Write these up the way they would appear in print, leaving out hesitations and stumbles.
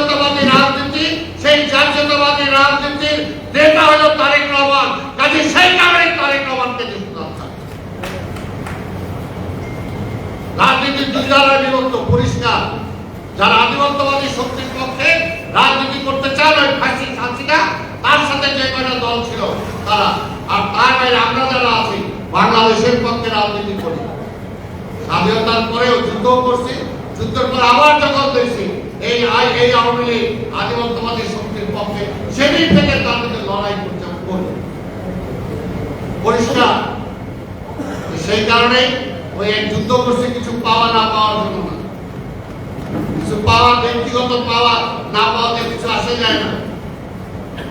জাতীয়তাবাদী রাজনীতি, সেই জাতীয়তাবাদী রাজনীতির নেতা হলো তারেক রহমান। কাজে সেই কারণে তারেক রহমানকে রাজনীতির দুই ধারায় বিভক্ত, পরিষ্কার। যারা আধিপত্যবাদী শক্তির পক্ষে রাজনীতি করতে চান, ওই ফাঁসি হাসিনা তার সাথে যে কয়টা দল ছিল তারা, আর তার বাইরে আমরা যারা আছি বাংলাদেশের পক্ষে রাজনীতি করি। স্বাধীনতার পরেও যুদ্ধ করছি, যুদ্ধের পর আবার যখন দেখছি এই আওয়ামী লীগ আধিপত্যবাদী শক্তির পক্ষে, সেদিন থেকে তাদের লড়াই করতে করি পরিষ্কার। সেই কারণে ওই যুদ্ধ করছে কিছু পাওয়া না পাওয়ার জন্য না, কিছু পাওয়া ব্যক্তিগত পাওয়া না পাওয়াতে কিছু আসে যায় না।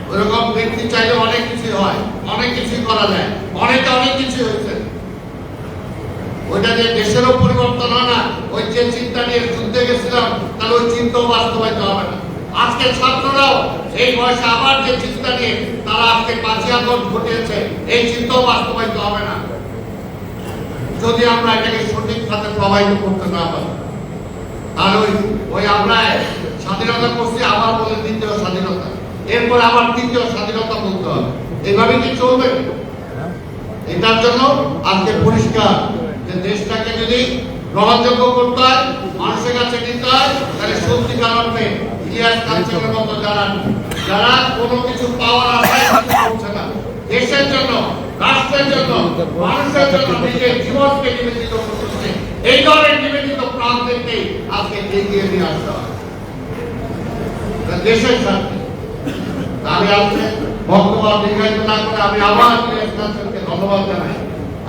ওরকম ব্যক্তি চাইলে অনেক কিছু হয়, অনেক কিছু করা যায়, অনেক কিছু হয়েছে। ওইটা যে দেশেরও পরিবর্তন হয় না, ওই যে চিন্তা নিয়ে যুদ্ধে গেছিলাম তাহলে ওই চিন্তাও বাস্তবায়িত হবে না। আজকে ছাত্ররাও এই বয়সে আবার যে চিন্তা নিয়ে তারা আজকে 5ই আগস্ট ঘটিয়েছে, এই চিন্তাও বাস্তবায়িত হবে না যদি আমরা এটাকে সঠিক খাতে প্রবাহিত করতে না পারি। আর ওই আমরা স্বাধীনতা করছি, আবার বলে দ্বিতীয় স্বাধীনতা, এরপর আবার তৃতীয় স্বাধীনতা বলতে হবে। এইভাবে কি চলবে? এটার জন্য আজকে পরিষ্কার যে দেশটাকে যদি গ্রহণযোগ্য করতে হয়, মানুষের কাছে নিতে হয়, তাহলে সত্যিকার অর্থে ইলিয়াস কাঞ্চনের মতো যারা কোনো কিছু পাওয়ার আশায় করছে না, দেশের জন্য, রাষ্ট্রের জন্য, মানুষের জন্য নিজের জীবনকে নিবেদিত করতেছে, এই ধরনের নিবেদিত প্রাণদেরকে আজকে এগিয়ে নিয়ে আসতে হয় দেশের স্বার্থে। আমি আজকে বক্তব্য দীর্ঘায়িত না করে আমি আবার ইলিয়াস কাঞ্চনকে ধন্যবাদ জানাই।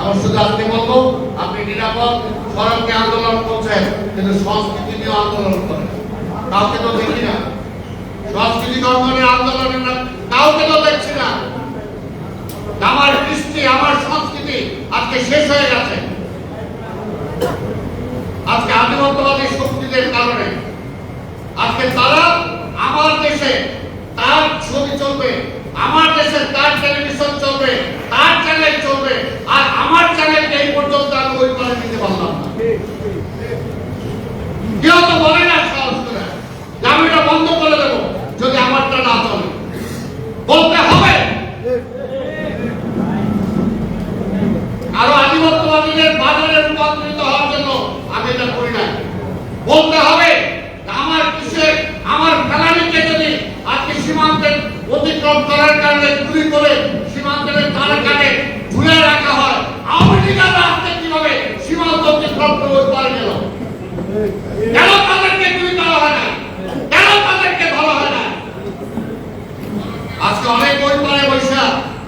আমার শুধু আজকে বলবো, আপনি নিরাপদ সড়কে আন্দোলন করছেন, কিন্তু সংস্কৃতি নিয়ে আন্দোলন করেন। কাউকে তো দেখি না, সংস্কৃতি ধর্মের আন্দোলনের না কাউকে তো দেখছি না। আমার কৃষ্টি, আমার সংস্কৃতি আজকে শেষ হয়ে গেছে। আজকে আধিপত্যবাদী শক্তিদের কারণে আজকে তারা আমার দেশে তার ছবি চলবে, আমার দেশে তার টেলিভিশন চলবে, তার চ্যানেল চলবে, আর আমার চ্যানেল এই পর্যন্ত আমি ওই করে দিতে পারলাম না। কেউ তো বলে না সাহস করে যে আমি এটা বন্ধ করে দেবো যদি আমারটা না চলে। বলতে হবে। আরো আধিপত্যবাদীদের বাজারে রূপান্তরিত হওয়ার জন্য আমি এটা করি না। বলতে হবে আমার কিসে আমার ফেলানিকে যদি আজকে সীমান্তের অতিক্রম করার কারণে গুলি করে সীমান্তের তারের কাছে ঝুলে রাখা হয়, আওয়ামী লীগের আজকে কিভাবে সীমান্ত অতিক্রম করে ওই পারে গেল? কেন তাদেরকে গুলি করা হয় না? কেন তাদেরকে ধরা হয় না? আজকে অনেক ওই পারে বৈশা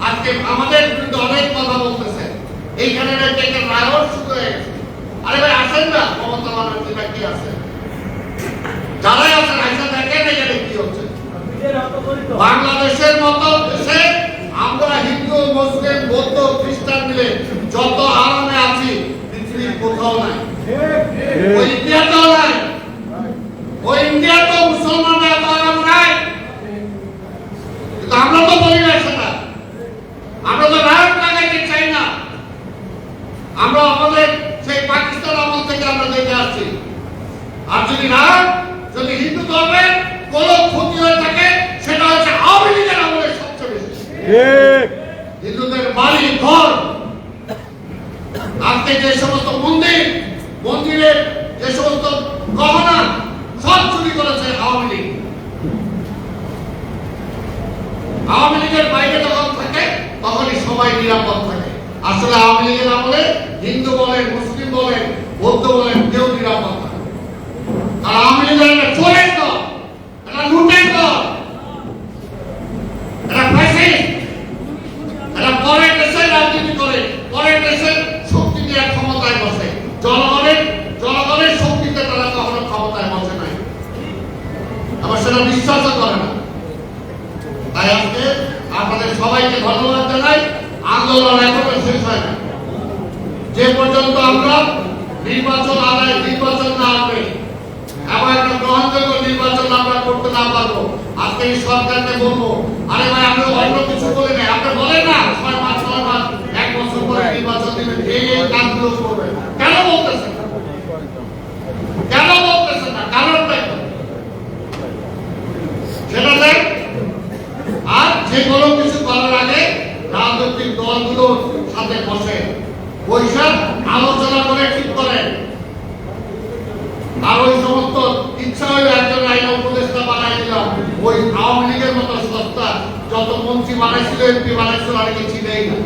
আজকে আমাদের বিরুদ্ধে অনেক কথা বলতেছে। এইখানে একটা রায়ও শুরু হয়ে গেছে। আরে ভাই আসেন না, মমতা ব্যানার্জিরা কি আছে, যারাই আছেন আইসা দেখেন এখানে কি হচ্ছে। বাংলাদেশের মতো দেশে আমরা হিন্দু, মুসলিম, বৌদ্ধ, খ্রিস্টান মিলে যত আরামে আছি পৃথিবীর কোথাও নাই। ওই ইন্ডিয়াতেও নাই, ওই ইন্ডিয়াতেও মুসলমানরা এত আরাম নাই। কিন্তু আমরা তো বলি না সেটা, আমরা তো রায়ত লাগাইতে চাই না। আমরা আমাদের সেই পাকিস্তান আমল থেকে আমরা দেখে আসছি। আর যদি হিন্দু ধর্মের কোন ক্ষতি হয়ে থাকে সেটা হচ্ছে আওয়ামী লীগের আমলে সবচেয়ে বেশি। হিন্দুদের বাড়ি ঘর, আজকে যে সমস্ত মন্দিরের যে সমস্ত গহনা সব চুরি করেছে আওয়ামী লীগ। আওয়ামী লীগের বাইরে যখন থাকে তখনই সবাই নিরাপদ থাকে। আসলে আওয়ামী লীগের আমলে হিন্দু বলেন, মুসলিম বলেন, বৌদ্ধ বলেন, কেউ নিরাপদ থাকে। আর আওয়ামী লীগের একটা চোরের দল, একটা লুটের দল, একটা ফ্যাসিস্ট, একটা পরের দেশের রাজনীতি করে, পরের দেশের শক্তি দিয়ে ক্ষমতায় বসে। জনগণের শক্তিতে তারা কখনো ক্ষমতায় বসে নাই, আবার সেটা বিশ্বাসও করে না। তাই আজকে আপনাদের সবাইকে ধন্যবাদ জানাই। আন্দোলন এখনো শেষ হয় না। যে পর্যন্ত আমরা নির্বাচন না আসবে এবং একটা গ্রহণযোগ্য নির্বাচন আমরা করতে না পারবো, আজকে এই সরকারকে বলবো, আরে ভাই আমি অন্য কিছু বলি না, আপনি বলেন না 6 মাস 1 বছর পরে নির্বাচন দিবেন, এই কাজগুলো করবেন। কেন বলতেছেন না? কারণটা যে কোনো কিছু করার আগে রাজনৈতিক দলগুলোর সাথে বসে বৈশাখ আলোচনা করে ঠিক করেন। আর ওই সমস্ত ইচ্ছা হইলে একজন আইন উপদেষ্টা বানাই দিলাম, ওই আওয়ামী লীগের মতো সস্তা যত মন্ত্রী বানাইছিল এমপি বানাইছিল আর কি ছিলেই না।